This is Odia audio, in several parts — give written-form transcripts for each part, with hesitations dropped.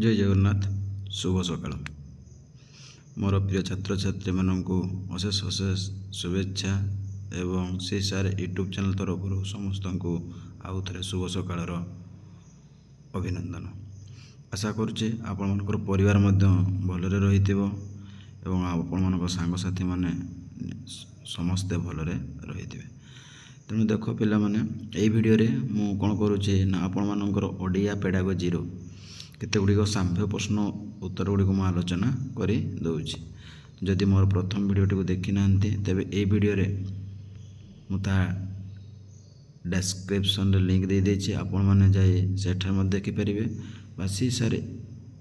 जय जगन्नाथ शुभ सकाळ मोर प्रिय छात्र छात्री मानू अशेष अशेष शुभेच्छा एवं से सार यूट्यूब चैनल तरफ समस्त को आउ थे शुभ सकाळ अभिनंदन आशा करुचे आपण मानकर परिवार भलरे रही एवं आपण मान सांगसाथी माने समस्ते भलरे रही तेणु देख पिला माने एई वीडियो रे मु कोन करूचे ना आपण मानकर ओडिया पेडागोजी रो केते गुड़िक सांभ्य प्रश्न उत्तर गुड़िक मु आलोचना करी दउछि। जदि मोर प्रथम वीडियोटी को देखि नांती तबे ए वीडियो रे मु ता डिस्क्रिप्शन रे लिंक दे देछि आपण माने जाई सेठर मध्य देखि परिबे बासी सारे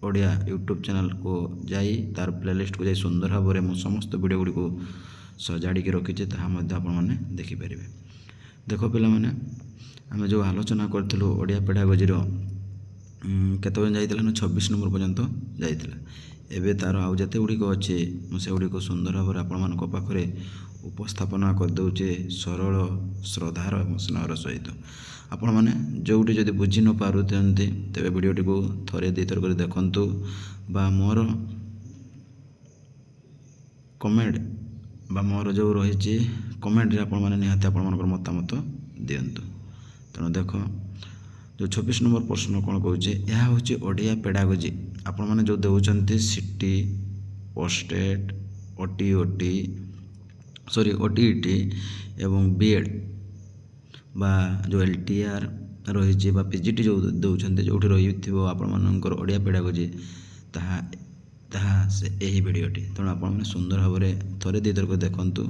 ओडिया यूट्यूब चैनल को जाई तार प्लेलिस्ट को जाई सुंदर भाबरे मु समस्त वीडियो गुड़िक सजाड़ी के रखिछि ताहा मध्य आपण माने देखि परिबे। देखो पिला माने आमे जो आलोचना करथिलु ओडिया पेडागोजी रो केत जाइला ना 26 नंबर पर्यंत जाइला एबे तार आउ जते गुड़िक अच्छे मुझे गुड़िक सुंदर भाव आपण मान पाखे उपस्थापना कर दउचे सरल श्रद्धार एवं स्नेहर सहित आपण मैंने जोटी जदि बुझी न पारुते तेरे वीडियोटी को थरे दी थर कर देखंतु बा मोर कमेंट बा मोर जो रही कमेंट रे आपण माने निहाती आपण मानकर मतामत दियंतु। तेणु देख जो 26 नंबर प्रश्न कौन कहे यह हूँ ओडिया पेडागोजी आपण मैंने जो देउचंती city posted OT sorry OTET एवं बीएड बा जो एलटीआर रही पीजीटी जो देउचंती जोठी रही आपण मानकर ओडिया पेडागोजी ताहा ताहा से यही वीडियोटी तेणु आपण मैंने सुंदर भाव में थरे दी थर देखंतु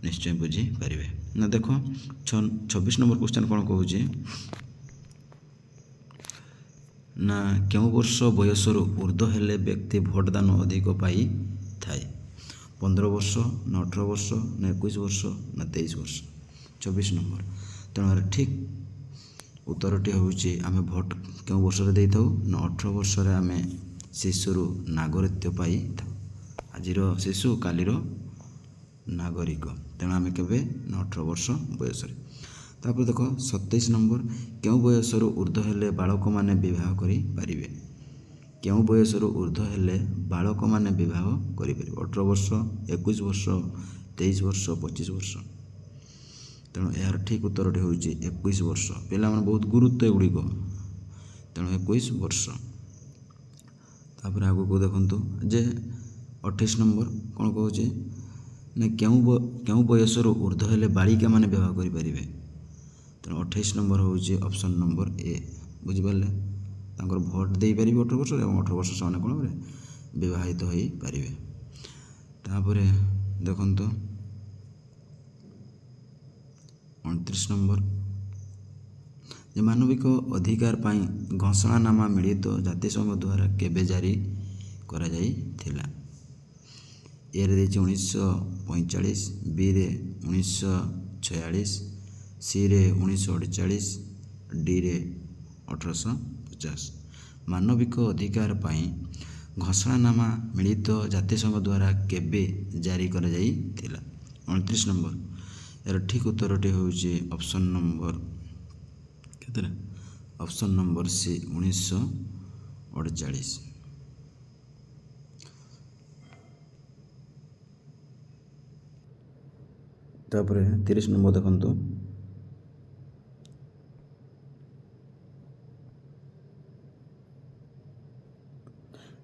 निश्चय बुझी पारिबे ना। देख 26 नंबर क्वेश्चन कौन कहूँ ना क्यों वर्ष बयसर ऊर्ध्व हेले व्यक्ति भोटदान अधिक पाई थाए 15 वर्ष ना 18 वर्ष ना 21 वर्ष ना 23 वर्ष 24 नंबर। तेणु ठीक उत्तरटी हूँ आम भोट क्यों वर्ष दे था ना 18 वर्ष आम शिशु नागरिकत्व पाई था आज शिशु कालीर नागरिक तेणु आम के 18 वर्ष बयस। तापर देख 27 नंबर क्यों बयसर ऊर्ध्व हेले बालक माने विवाह करि पारिबे क्यों बयसर ऊर्ध्व हेले बालक माने विवाह करि पारिबे 18 वर्ष 21 वर्ष 23 वर्ष 25 वर्ष। तेणु यार ठीक उत्तरटी हूँ 21 वर्ष पिला माने बहुत गुरुत्व गुड़िक तेणु 21 वर्ष। तापर आगु को देखंतु जे 28 नंबर कौन कहूँ ना क्यों बयसर ऊर्ध्व हेले बालिका माने विवाह करि पारिबे तेणु 28 नंबर हूँ ऑप्शन नंबर ए बुझिपारे तांकर भोट दे पारे 18 वर्ष और 18 वर्ष से कौन विवाहित हो पारे। तापर देखंतु 29 नंबर जे मानविक अधिकार पाई घोषणानामा मिलित जातिसंघ द्वारा केबे जारी करा जाई थिला ए रे 1945 बी रे 1946 सी रे 1948 डी रे 1850 मानविक अधिकार पाई घोषणानामा मिलित जातिसंघ द्वारा केबे जारी करा जाई थिला 29 नंबर यार ठीक उत्तरटी हूँ ऑप्शन नंबर केतरे ऑप्शन नंबर सी 1948। तापर 30 नंबर देखंतु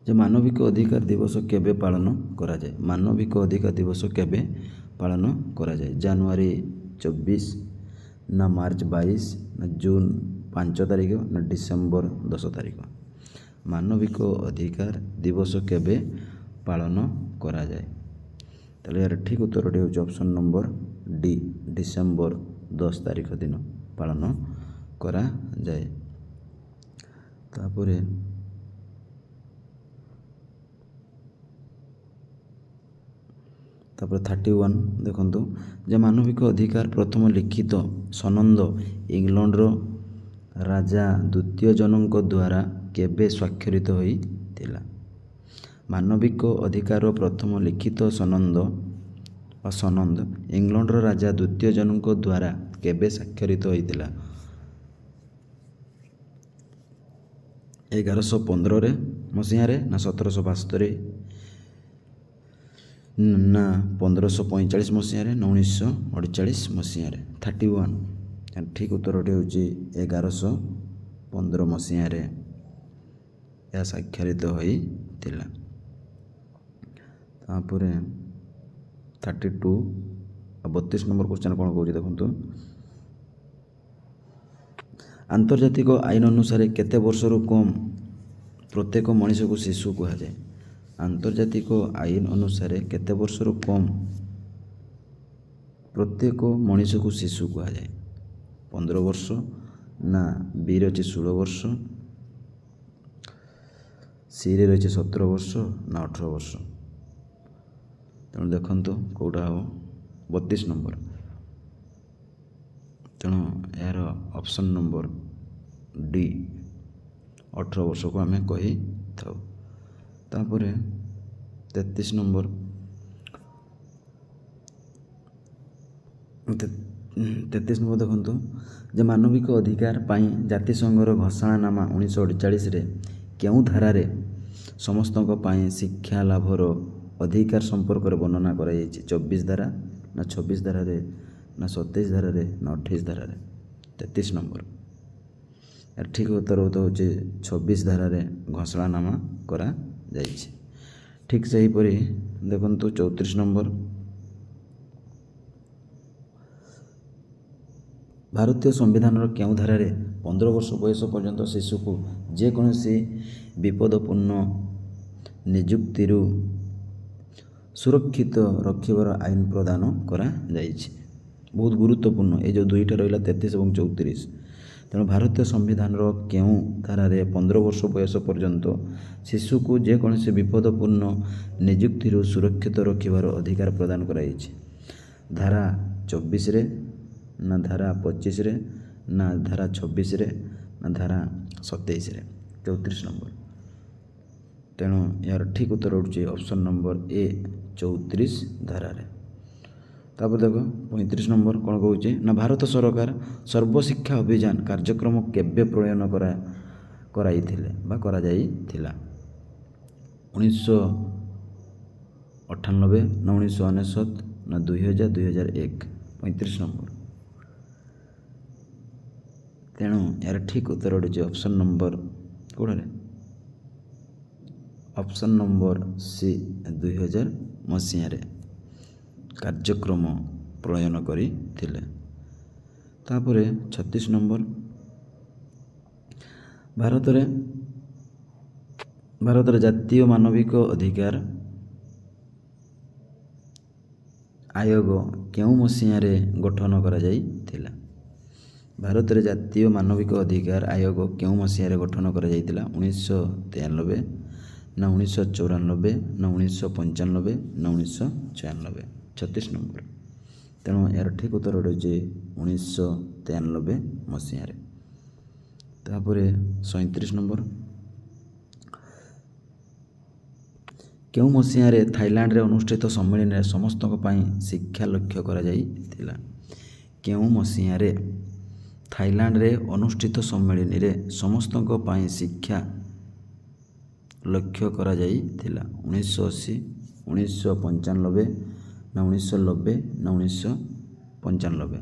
जे मानविक अधिकार दिवस केबे पालन करा जाए मानविक अधिकार दिवस केबे पालन करा जाए जनवरी 24 ना मार्च 22 ना जून 5 तारीख ना डिसेम्बर 10 तारीख मानविक अधिकार दिवस केबे पालन करा जाए ताले यार ठीक उत्तरटी हूँ ऑप्शन नंबर डी डिसेम्बर 10 तारीख दिन पालन करा जाए। तापर तापर 31 देखंतु जे मानविक अधिकार प्रथम लिखित सनंद इंग्लैंड रो राजा द्वितीय जनक द्वारा केबे स्वाक्षरित होई थिला मानविक अधिकार प्रथम लिखित सनंद इंग्लैंड रो राजा द्वितीय जनक द्वारा केबे स्वाक्षरित होइतिला 1115 रे ମସିହାରେ ନା 1772 ନା 1545 ମସିହାରେ ନା 1948 ମସିହାରେ। 31 ଠିକ୍ ଉତ୍ତରଟି ହେଉଛି 1115 ମସିହାରେ ଏହା ସ୍ୱାକ୍ଷରିତ ହୋଇଥିଲା। ତାପରେ 32 ଆଉ 32 ନମ୍ବର କ୍ୱେଶ୍ଚନ୍ କ'ଣ କହୁଛି ଦେଖନ୍ତୁ। ଆନ୍ତର୍ଜାତିକ ଆଇନ ଅନୁସାରେ କେତେ ବର୍ଷରୁ କମ୍ ପ୍ରତ୍ୟେକ ମଣିଷକୁ ଶିଶୁ କୁହାଯାଏ? ଆନ୍ତର୍ଜାତିକ ଆଇନ ଅନୁସାରେ କେତେ ବର୍ଷରୁ କମ୍ ପ୍ରତ୍ୟେକ ମଣିଷକୁ ଶିଶୁ କୁହାଯାଏ? 15 ବର୍ଷ ନା ବିରେ ଅଛି 16 ବର୍ଷ, ସିରେ ରହିଛି 17 ବର୍ଷ ନା 18 ବର୍ଷ। ତେଣୁ ଦେଖନ୍ତୁ କେଉଁଟା ହେବ 32 ନମ୍ବର। ତେଣୁ ଏହାର ଅପସନ୍ ନମ୍ବର ଡି 18 ବର୍ଷକୁ ଆମେ କହିଥାଉ। ତାପରେ 33 ନମ୍ବର 33 ନମ୍ବର ଦେଖନ୍ତୁ ଯେ ମାନବିକ ଅଧିକାର ପାଇଁ ଜାତିସଂଘର ଘୋଷଣାନାମା 1948ରେ କେଉଁ ଧାରାରେ ସମସ୍ତଙ୍କ ପାଇଁ ଶିକ୍ଷା ଲାଭର ଅଧିକାର ସମ୍ପର୍କରେ ବର୍ଣ୍ଣନା କରାଯାଇଛି? 24 ଧାରା ନା 26 ଧାରାରେ ନା 27 ଧାରାରେ ନା 28 ଧାରାରେ? 33 ନମ୍ବର ଏହାର ଠିକ୍ ଉତ୍ତର ହେଉଛି 26 ଧାରାରେ ଘୋଷଣାନାମା କରାଯାଇଛି। ଠିକ୍ ସେହିପରି ଦେଖନ୍ତୁ 34 ନମ୍ବର ଭାରତୀୟ ସମ୍ବିଧାନର କେଉଁ ଧାରାରେ 15 ବର୍ଷ ବୟସ ପର୍ଯ୍ୟନ୍ତ ଶିଶୁକୁ ଯେକୌଣସି ବିପଦପୂର୍ଣ୍ଣ ନିଯୁକ୍ତିରୁ ସୁରକ୍ଷିତ ରଖିବାର ଆଇନ ପ୍ରଦାନ କରାଯାଇଛି? ବହୁତ ଗୁରୁତ୍ୱପୂର୍ଣ୍ଣ ଏଇ ଯେଉଁ ଦୁଇଟା ରହିଲା 33 ଏବଂ 34। ତେଣୁ ଭାରତୀୟ ସମ୍ବିଧାନର କେଉଁ ଧାରାରେ 15 ବର୍ଷ ବୟସ ପର୍ଯ୍ୟନ୍ତ ଶିଶୁକୁ ଯେକୌଣସି ବିପଦପୂର୍ଣ୍ଣ ନିଯୁକ୍ତିରୁ ସୁରକ୍ଷିତ ରଖିବାର ଅଧିକାର ପ୍ରଦାନ କରାଯାଇଛି? ଧାରା 24ରେ ନା ଧାରା 25ରେ ନା ଧାରା 26ରେ ନା ଧାରା 27ରେ? 34 ନମ୍ବର। ତେଣୁ ଏହାର ଠିକ୍ ଉତ୍ତର ହେଉଛି ଅପସନ୍ ନମ୍ବର ଏ 34 ଧାରାରେ। ତାପରେ ଦେଖ 35 ନମ୍ବର କ'ଣ କହୁଛି ନା ଭାରତ ସରକାର ସର୍ବଶିକ୍ଷା ଅଭିଯାନ କାର୍ଯ୍ୟକ୍ରମ କେବେ ପ୍ରଣୟନ କରାଇଥିଲେ ବା କରାଯାଇଥିଲା? 1998 ନା 1999 ନା 2000 2001? 35 ନମ୍ବର। ତେଣୁ ଏହାର ଠିକ୍ ଉତ୍ତର ହେଉଛି ଅପସନ୍ ନମ୍ବର କେଉଁଟାରେ? ଅପସନ୍ ନମ୍ବର ସି 2000 ମସିହାରେ କାର୍ଯ୍ୟକ୍ରମ ପ୍ରଣୟନ କରିଥିଲେ। ତାପରେ 36 ନମ୍ବର ଭାରତରେ ଜାତୀୟ ମାନବିକ ଅଧିକାର ଆୟୋଗ କେଉଁ ମସିହାରେ ଗଠନ କରାଯାଇଥିଲା? ଭାରତରେ ଜାତୀୟ ମାନବିକ ଅଧିକାର ଆୟୋଗ କେଉଁ ମସିହାରେ ଗଠନ କରାଯାଇଥିଲା? 1993 ନା 1994 ନା 1995 ନା 1996? 36 ନମ୍ବର। ତେଣୁ ଏହାର ଠିକ୍ ଉତ୍ତର ହେଉଛି 1993 ମସିହାରେ। ତାପରେ 37 ନମ୍ବର କେଉଁ ମସିହାରେ ଥାଇଲାଣ୍ଡରେ ଅନୁଷ୍ଠିତ ସମ୍ମିଳନୀରେ ସମସ୍ତଙ୍କ ପାଇଁ ଶିକ୍ଷା ଲକ୍ଷ୍ୟ କରାଯାଇଥିଲା? କେଉଁ ମସିହାରେ ଥାଇଲାଣ୍ଡରେ ଅନୁଷ୍ଠିତ ସମ୍ମିଳନୀରେ ସମସ୍ତଙ୍କ ପାଇଁ ଶିକ୍ଷା ଲକ୍ଷ୍ୟ କରାଯାଇଥିଲା? 1980 1995 ନା 1990 ନା 1995?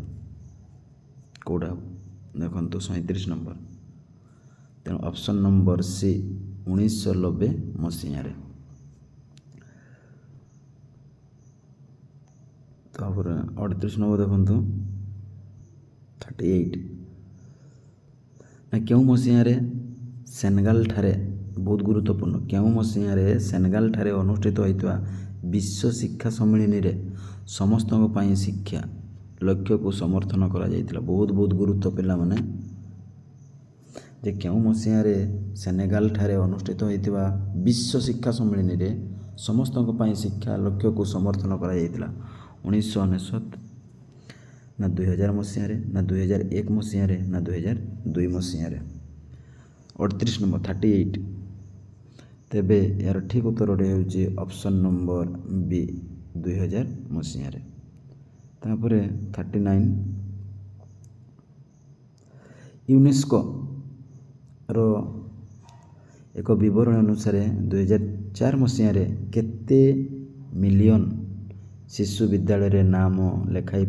କେଉଁଟା ଦେଖନ୍ତୁ 37 ନମ୍ବର। ତେଣୁ ଅପସନ୍ ନମ୍ବର ସି 1990 ମସିହାରେ। ତାପରେ 38 ନମ୍ବର ଦେଖନ୍ତୁ 38 ନା କେଉଁ ମସିହାରେ ସେନେଗାଲ ଠାରେ ବହୁତ ଗୁରୁତ୍ୱପୂର୍ଣ୍ଣ କେଉଁ ମସିହାରେ ସେନେଗାଲ ଠାରେ ଅନୁଷ୍ଠିତ ହୋଇଥିବା ବିଶ୍ୱ ଶିକ୍ଷା ସମ୍ମିଳନୀରେ ସମସ୍ତଙ୍କ ପାଇଁ ଶିକ୍ଷା ଲକ୍ଷ୍ୟକୁ ସମର୍ଥନ କରାଯାଇଥିଲା? ବହୁତ ଗୁରୁତ୍ୱ ପିଲାମାନେ ଯେ କେଉଁ ମସିହାରେ ସେନେଗାଲ ଠାରେ ଅନୁଷ୍ଠିତ ହୋଇଥିବା ବିଶ୍ୱ ଶିକ୍ଷା ସମ୍ମିଳନୀରେ ସମସ୍ତଙ୍କ ପାଇଁ ଶିକ୍ଷା ଲକ୍ଷ୍ୟକୁ ସମର୍ଥନ କରାଯାଇଥିଲା? 1999 ନା 2000 ମସିହାରେ ନା 2001 ମସିହାରେ ନା 2002 ମସିହାରେ? 38 ନମ୍ବର 38। ତେବେ ଏହାର ଠିକ୍ ଉତ୍ତରଟି ହେଉଛି ଅପସନ୍ ନମ୍ବର ବି 2000 ମସିହାରେ। ତାପରେ 39 ୟୁନେସ୍କୋର ଏକ ବିବରଣୀ ଅନୁସାରେ 2004 ମସିହାରେ କେତେ ମିଲିୟନ ଶିଶୁ ବିଦ୍ୟାଳୟରେ ନାମ ଲେଖାଇ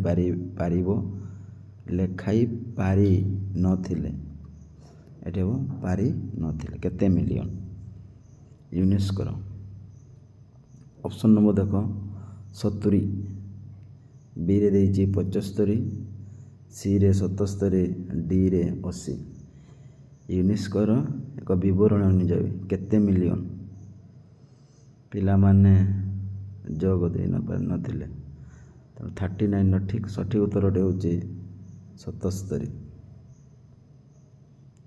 ପାରି ନଥିଲେ। ଏଠି ହେବ ପାରି ନଥିଲେ କେତେ ମିଲିୟନ। ୟୁନେସ୍କୋର ଅପସନ୍ ନମ୍ବର ଦେଖ 70, ବିରେ ଦେଇଛି 75, ସିରେ 77, ଡିରେ 80। ୟୁନେସ୍କୋର ଏକ ବିବରଣୀ ଅନୁଯାୟୀ କେତେ ମିଲିୟନ ପିଲାମାନେ ଯୋଗ ଦେଇନଥିଲେ। ତେଣୁ 39ର ସଠିକ୍ ଉତ୍ତରଟି ହେଉଛି 77।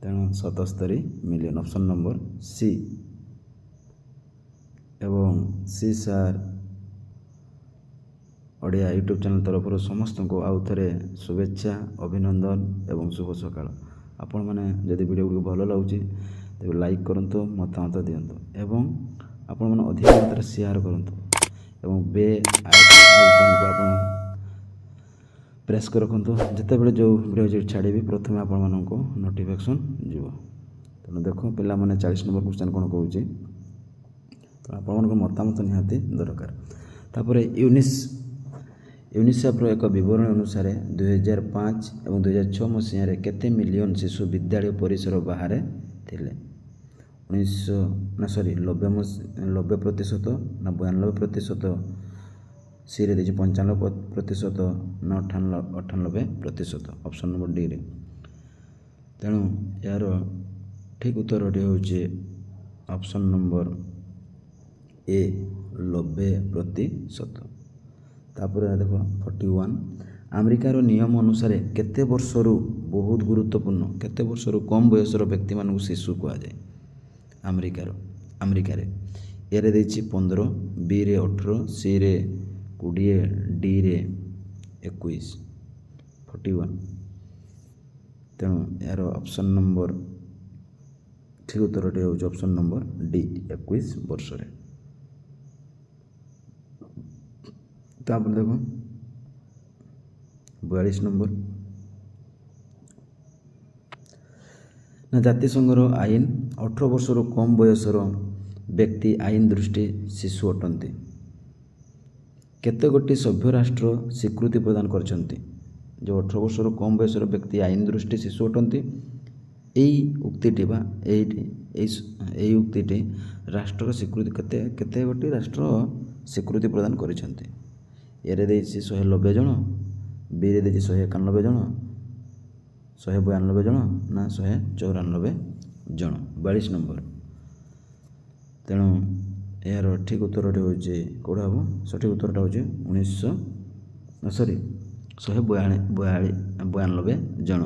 ତେଣୁ 77 ମିଲିୟନ ଅପସନ୍ ନମ୍ବର ସି। ଏବଂ C sir Odia YouTube channel ତରଫରୁ ସମସ୍ତଙ୍କୁ ଆଉ ଥରେ ଶୁଭେଚ୍ଛା, ଅଭିନନ୍ଦନ ଏବଂ ଶୁଭ ସକାଳ। ଆପଣମାନେ ଯଦି ଭିଡ଼ିଓ ଗୁଡ଼ିକ ଭଲ ଲାଗୁଛି ତେବେ ଲାଇକ୍ କରନ୍ତୁ, ମତାମତ ଦିଅନ୍ତୁ ଏବଂ ଆପଣମାନେ ଅଧିକ ମାତ୍ରାରେ ସେୟାର କରନ୍ତୁ ଏବଂ ଆଇକନ୍କୁ ଆପଣ ପ୍ରେସ୍ କରି ରଖନ୍ତୁ। ଯେତେବେଳେ ଯେଉଁ ଭିଡ଼ିଓ ଛାଡ଼ିବି ପ୍ରଥମେ ଆପଣମାନଙ୍କୁ ନୋଟିଫିକେସନ୍ ଯିବ। ତେଣୁ ଦେଖ ପିଲାମାନେ 40 ନମ୍ବର କ୍ୱେଶ୍ଚନ୍ କ'ଣ କହୁଛି, ତ ଆପଣମାନଙ୍କ ମତାମତ ନିହାତି ଦରକାର। ତାପରେ ୟୁନିସେଫ୍ର ଏକ ବିବରଣୀ ଅନୁସାରେ 2005 ଏବଂ 2006 ମସିହାରେ କେତେ ମିଲିୟନ ଶିଶୁ ବିଦ୍ୟାଳୟ ପରିସର ବାହାରେ ଥିଲେ? 90% ନା 92%, ସିରେ ଦେଇଛି 95% ନା 98%। ଅପସନ୍ ନମ୍ବର ଡିରେ। ତେଣୁ ଏହାର ଠିକ୍ ଉତ୍ତରଟି ହେଉଛି ଅପସନ୍ ନମ୍ବର ଏ 90%। ତାପରେ ଦେଖ 41, ଆମେରିକାର ନିୟମ ଅନୁସାରେ କେତେ ବର୍ଷରୁ ବହୁତ ଗୁରୁତ୍ୱପୂର୍ଣ୍ଣ, କେତେ ବର୍ଷରୁ କମ୍ ବୟସର ବ୍ୟକ୍ତିମାନଙ୍କୁ ଶିଶୁ କୁହାଯାଏ? ଆମେରିକାରେ ଏରେ ଦେଇଛି 15, ବିରେ 18, ସିରେ 20, ଡିରେ 21। 41। ତେଣୁ ଏହାର ଅପସନ୍ ନମ୍ବର ଠିକ୍ ଉତ୍ତରଟି ହେଉଛି ଅପସନ୍ ନମ୍ବର ଡି 21 ବର୍ଷରେ। ତାପରେ ଦେଖ 42 ନମ୍ବର, ନା ଜାତିସଂଘର ଆଇନ 18 ବର୍ଷରୁ କମ୍ ବୟସର ବ୍ୟକ୍ତି ଆଇନ ଦୃଷ୍ଟି ଶିଶୁ ଅଟନ୍ତି। କେତେ ଗୋଟି ସଭ୍ୟ ରାଷ୍ଟ୍ର ସ୍ୱୀକୃତି ପ୍ରଦାନ କରିଛନ୍ତି ଯେ 18 ବର୍ଷରୁ କମ୍ ବୟସର ବ୍ୟକ୍ତି ଆଇନ ଦୃଷ୍ଟି ଶିଶୁ ଅଟନ୍ତି? ଏଇ ଉକ୍ତିଟି ରାଷ୍ଟ୍ରର ସ୍ୱୀକୃତି କେତେ ଗୋଟି ରାଷ୍ଟ୍ର ସ୍ୱୀକୃତି ପ୍ରଦାନ କରିଛନ୍ତି? ଏରେ ଦେଇଛି 190 ଜଣ, ବିରେ ଦେଇଛି 191 ଜଣ, 192 ଜଣ ନା 194 ଜଣ। 42 ନମ୍ବର। ତେଣୁ ଏହାର ଠିକ୍ ଉତ୍ତରଟି ହେଉଛି କେଉଁଟା ହେବ? ସଠିକ୍ ଉତ୍ତରଟା ହେଉଛି 192 ଜଣ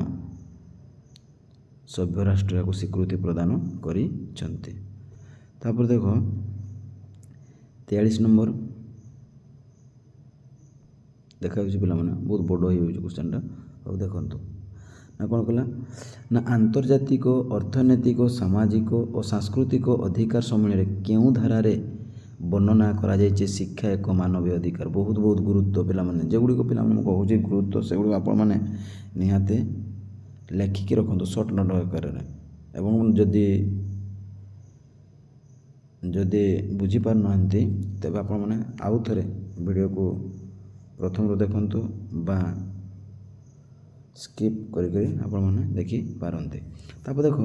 ସଭ୍ୟ ରାଷ୍ଟ୍ର ଏହାକୁ ସ୍ୱୀକୃତି ପ୍ରଦାନ କରିଛନ୍ତି। ତାପରେ ଦେଖ 43 ନମ୍ବର ଦେଖାଯାଉଛି ପିଲାମାନେ, ବହୁତ ବଡ଼ ହେଇଯାଉଛି କ୍ୱେଶ୍ଚନ୍ଟା। ଆଉ ଦେଖନ୍ତୁ ନା କ'ଣ କଲା ନା ଆନ୍ତର୍ଜାତିକ ଅର୍ଥନୈତିକ, ସାମାଜିକ ଓ ସାଂସ୍କୃତିକ ଅଧିକାର ସମ୍ମିଳନୀରେ କେଉଁ ଧାରାରେ ବର୍ଣ୍ଣନା କରାଯାଇଛି ଶିକ୍ଷା ଏକ ମାନବୀୟ ଅଧିକାର? ବହୁତ ଗୁରୁତ୍ୱ ପିଲାମାନେ, ଯେଗୁଡ଼ିକ ପିଲାମାନେ ମୁଁ କହୁଛି ଗୁରୁତ୍ୱ, ସେଗୁଡ଼ିକ ଆପଣମାନେ ନିହାତି ଲେଖିକି ରଖନ୍ତୁ ସର୍ଟ ନୋଟ୍ ଆକାରରେ। ଏବଂ ଯଦି ବୁଝିପାରୁନାହାନ୍ତି ତେବେ ଆପଣମାନେ ଆଉ ଥରେ ଭିଡ଼ିଓକୁ ପ୍ରଥମରୁ ଦେଖନ୍ତୁ ବା ସ୍କିପ୍ କରିକରି ଆପଣମାନେ ଦେଖିପାରନ୍ତି। ତାପରେ ଦେଖ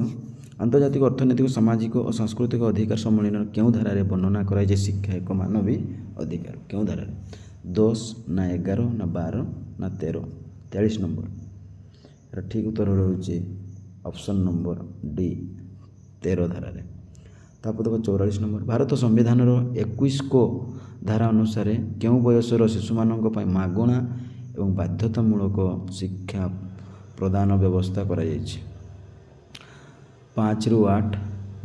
ଆନ୍ତର୍ଜାତିକ ଅର୍ଥନୈତିକ, ସାମାଜିକ ଓ ସାଂସ୍କୃତିକ ଅଧିକାର ସମ୍ମିଳନୀର କେଉଁ ଧାରାରେ ବର୍ଣ୍ଣନା କରାଯାଇଛି ଶିକ୍ଷା ଏକ ମାନବୀ ଅଧିକାର? କେଉଁ ଧାରାରେ? 10 ନା 11 ନା 12 ନା 13? 43 ନମ୍ବର। ଏହାର ଠିକ୍ ଉତ୍ତର ହେଉଛି ଅପସନ୍ ନମ୍ବର ଡି 13 ଧାରାରେ। ତାପରେ ଦେଖ 44 ନମ୍ବର, ଭାରତ ସମ୍ବିଧାନର 21 ଧାରା ଅନୁସାରେ କେଉଁ ବୟସର ଶିଶୁମାନଙ୍କ ପାଇଁ ମାଗଣା ଏବଂ ବାଧ୍ୟତାମୂଳକ ଶିକ୍ଷା ପ୍ରଦାନ ବ୍ୟବସ୍ଥା କରାଯାଇଛି? 5ରୁ 8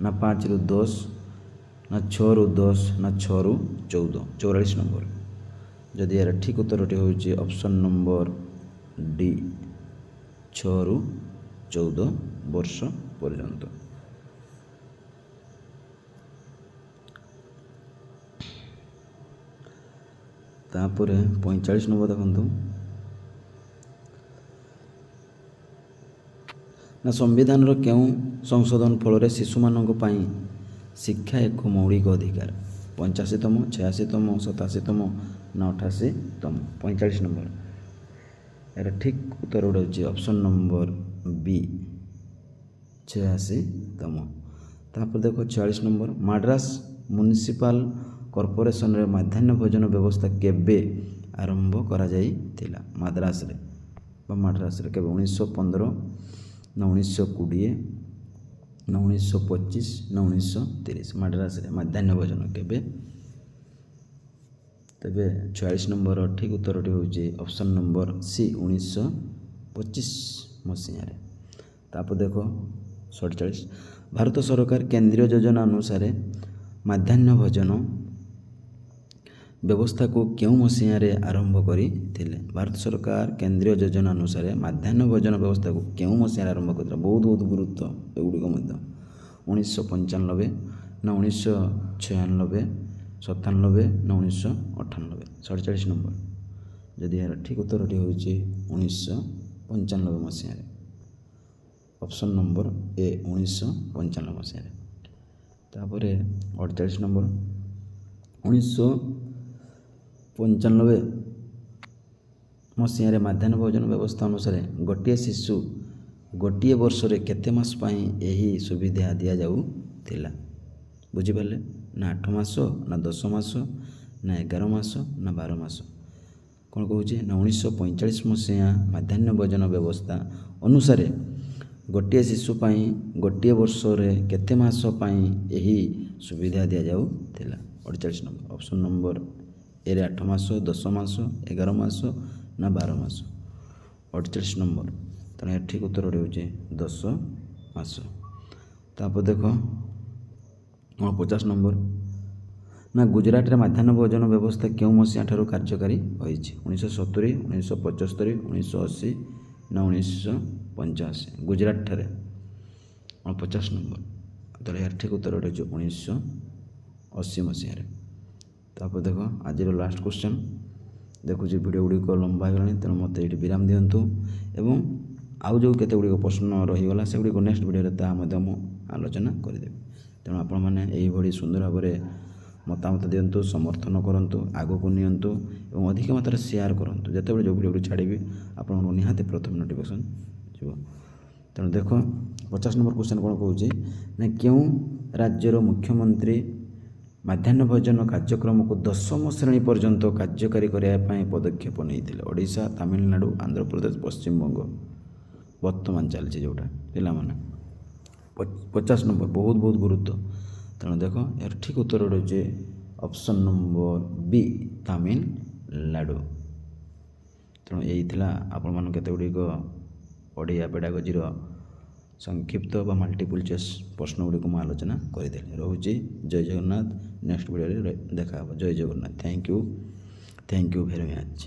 ନା 5ରୁ 10 ନା 6ରୁ 10 ନା 6ରୁ 14? 44 ନମ୍ବର। ଯଦି ଏହାର ଠିକ୍ ଉତ୍ତରଟି ହେଉଛି ଅପସନ୍ ନମ୍ବର ଡି 6ରୁ 14 ବର୍ଷ ପର୍ଯ୍ୟନ୍ତ। ତାପରେ 45 ନମ୍ବର ଦେଖନ୍ତୁ, ନା ସମ୍ବିଧାନର କେଉଁ ସଂଶୋଧନ ଫଳରେ ଶିଶୁମାନଙ୍କ ପାଇଁ ଶିକ୍ଷା ଏକ ମୌଳିକ ଅଧିକାର। 85ତମ, 86ତମ, 87ତମ ନା 88ତମ? 45 ନମ୍ବର। ଏହାର ଠିକ୍ ଉତ୍ତର ଗୋଟେ ହେଉଛି ଅପସନ୍ ନମ୍ବର ବି 86ତମ। ତାପରେ ଦେଖ 46 ନମ୍ବର। ମାଡ୍ରାସ ମ୍ୟୁନିସିପାଲ କର୍ପୋରେସନରେ ମଧ୍ୟାହ୍ନ ଭୋଜନ ବ୍ୟବସ୍ଥା କେବେ ଆରମ୍ଭ କରାଯାଇଥିଲା? ମାଡ୍ରାସରେ କେବେ? 1915 ନା 1920 ନା 1925 ନା 1930? ମାଡ୍ରାସରେ ମଧ୍ୟାହ୍ନ ଭୋଜନ କେବେ? ତେବେ 46 ନମ୍ବର ଠିକ୍ ଉତ୍ତରଟି ହେଉଛି ଅପସନ୍ ନମ୍ବର ସି 1925 ମସିହାରେ। ତାପରେ ଦେଖ 47। ଭାରତ ସରକାର କେନ୍ଦ୍ରୀୟ ଯୋଜନା ଅନୁସାରେ ମଧ୍ୟାହ୍ନ ଭୋଜନ ବ୍ୟବସ୍ଥାକୁ କେଉଁ ମସିହାରେ ଆରମ୍ଭ କରିଥିଲେ? ଭାରତ ସରକାର କେନ୍ଦ୍ରୀୟ ଯୋଜନା ଅନୁସାରେ ମଧ୍ୟାହ୍ନ ଭୋଜନ ବ୍ୟବସ୍ଥାକୁ କେଉଁ ମସିହାରେ ଆରମ୍ଭ କରିଥିଲେ? ବହୁତ ଗୁରୁତ୍ୱ ଏଗୁଡ଼ିକ ମଧ୍ୟ। 1995 ନା 1996, 97 ନା 1998? 47 ନମ୍ବର। ଯଦି ଏହାର ଠିକ୍ ଉତ୍ତରଟି ହେଉଛି 1995 ମସିହାରେ। ଅପସନ୍ ନମ୍ବର ଏ 1995 ମସିହାରେ। ତାପରେ 48 ନମ୍ବର। 1995 ମସିହାରେ ମଧ୍ୟାହ୍ନ ଭୋଜନ ବ୍ୟବସ୍ଥା ଅନୁସାରେ ଗୋଟିଏ ଶିଶୁ ଗୋଟିଏ ବର୍ଷରେ କେତେ ମାସ ପାଇଁ ଏହି ସୁବିଧା ଦିଆଯାଉଥିଲା? ବୁଝିପାରିଲେ? ନା 8 ମାସ ନା 10 ମାସ ନା 11 ମାସ ନା 12 ମାସ? କ'ଣ କହୁଛି ନା 1945 ମସିହା ମଧ୍ୟାହ୍ନ ଭୋଜନ ବ୍ୟବସ୍ଥା ଅନୁସାରେ ଗୋଟିଏ ଶିଶୁ ପାଇଁ ଗୋଟିଏ ବର୍ଷରେ କେତେ ମାସ ପାଇଁ ଏହି ସୁବିଧା ଦିଆଯାଉଥିଲା? 48 ନମ୍ବର। ଅପସନ୍ ନମ୍ବର ଏରେ 8 ମାସ, 10 ମାସ, 11 ମାସ ନା 12 ମାସ? 48 ନମ୍ବର। ତେଣୁ ଏହା ଠିକ୍ ଉତ୍ତରଟି ହେଉଛି 10 ମାସ। ତାପରେ ଦେଖ 50 ନମ୍ବର। ନା ଗୁଜରାଟରେ ମଧ୍ୟାହ୍ନ ଭୋଜନ ବ୍ୟବସ୍ଥା କେଉଁ ମସିହା ଠାରୁ କାର୍ଯ୍ୟକାରୀ ହୋଇଛି? 1970, 1975, 1980 ନା 1985? ଗୁଜରାଟଠାରେ 50 ନମ୍ବର। ତେଣୁ ଏହାର ଠିକ୍ ଉତ୍ତରଟି ହେଉଛି 1980 ମସିହାରେ। ତାପରେ ଦେଖ ଆଜିର ଲାଷ୍ଟ କ୍ୱେଶ୍ଚନ୍। ଦେଖୁଛି ଭିଡ଼ିଓ ଗୁଡ଼ିକ ଲମ୍ବା ହୋଇଗଲାଣି, ତେଣୁ ମୋତେ ଏଇଠି ବିରାମ ଦିଅନ୍ତୁ ଏବଂ ଆଉ ଯେଉଁ କେତେ ଗୁଡ଼ିକ ପ୍ରଶ୍ନ ରହିଗଲା ସେଗୁଡ଼ିକ ନେକ୍ସଟ ଭିଡ଼ିଓରେ ତାହା ମଧ୍ୟ ମୁଁ ଆଲୋଚନା କରିଦେବି। ତେଣୁ ଆପଣମାନେ ଏହିଭଳି ସୁନ୍ଦର ଭାବରେ ମତାମତ ଦିଅନ୍ତୁ, ସମର୍ଥନ କରନ୍ତୁ, ଆଗକୁ ନିଅନ୍ତୁ ଏବଂ ଅଧିକ ମାତ୍ରାରେ ସେୟାର କରନ୍ତୁ। ଯେତେବେଳେ ଯେଉଁ ଭିଡ଼ିଓ ଛାଡ଼ିବି ଆପଣଙ୍କୁ ନିହାତି ପ୍ରଥମେ ନୋଟିଫିକେସନ୍ ଯିବ। ତେଣୁ ଦେଖ 50 ନମ୍ବର କ୍ୱେଶ୍ଚନ୍ କ'ଣ କହୁଛି ନା କେଉଁ ରାଜ୍ୟର ମୁଖ୍ୟମନ୍ତ୍ରୀ ମଧ୍ୟାହ୍ନ ଭୋଜନ କାର୍ଯ୍ୟକ୍ରମକୁ 10ମ ଶ୍ରେଣୀ ପର୍ଯ୍ୟନ୍ତ କାର୍ଯ୍ୟକାରୀ କରିବା ପାଇଁ ପଦକ୍ଷେପ ନେଇଥିଲେ? ଓଡ଼ିଶା, ତାମିଲନାଡ଼ୁ, ଆନ୍ଧ୍ରପ୍ରଦେଶ, ପଶ୍ଚିମବଙ୍ଗ? ବର୍ତ୍ତମାନ ଚାଲିଛି ଯେଉଁଟା ପିଲାମାନେ। 50 ନମ୍ବର ବହୁତ ଗୁରୁତ୍ୱ। ତେଣୁ ଦେଖ ଏହାର ଠିକ୍ ଉତ୍ତର ହେଉଛି ଅପସନ୍ ନମ୍ବର ବି ତାମିଲନାଡ଼ୁ। ତେଣୁ ଏଇ ଥିଲା ଆପଣମାନଙ୍କୁ କେତେ ଗୁଡ଼ିକ ଓଡ଼ିଆ ପେଡାଗୋଜିର ସଂକ୍ଷିପ୍ତ ବା ମଲ୍ଟିପୁଲ୍ ଚଏସ୍ ପ୍ରଶ୍ନ ଗୁଡ଼ିକ ମୁଁ ଆଲୋଚନା କରିଦେଲି। ରହୁଛି ଜୟ ଜଗନ୍ନାଥ। ନେକ୍ସଟ ଭିଡ଼ିଓରେ ଦେଖା ହେବ। Jai Jagannath. Thank you very much.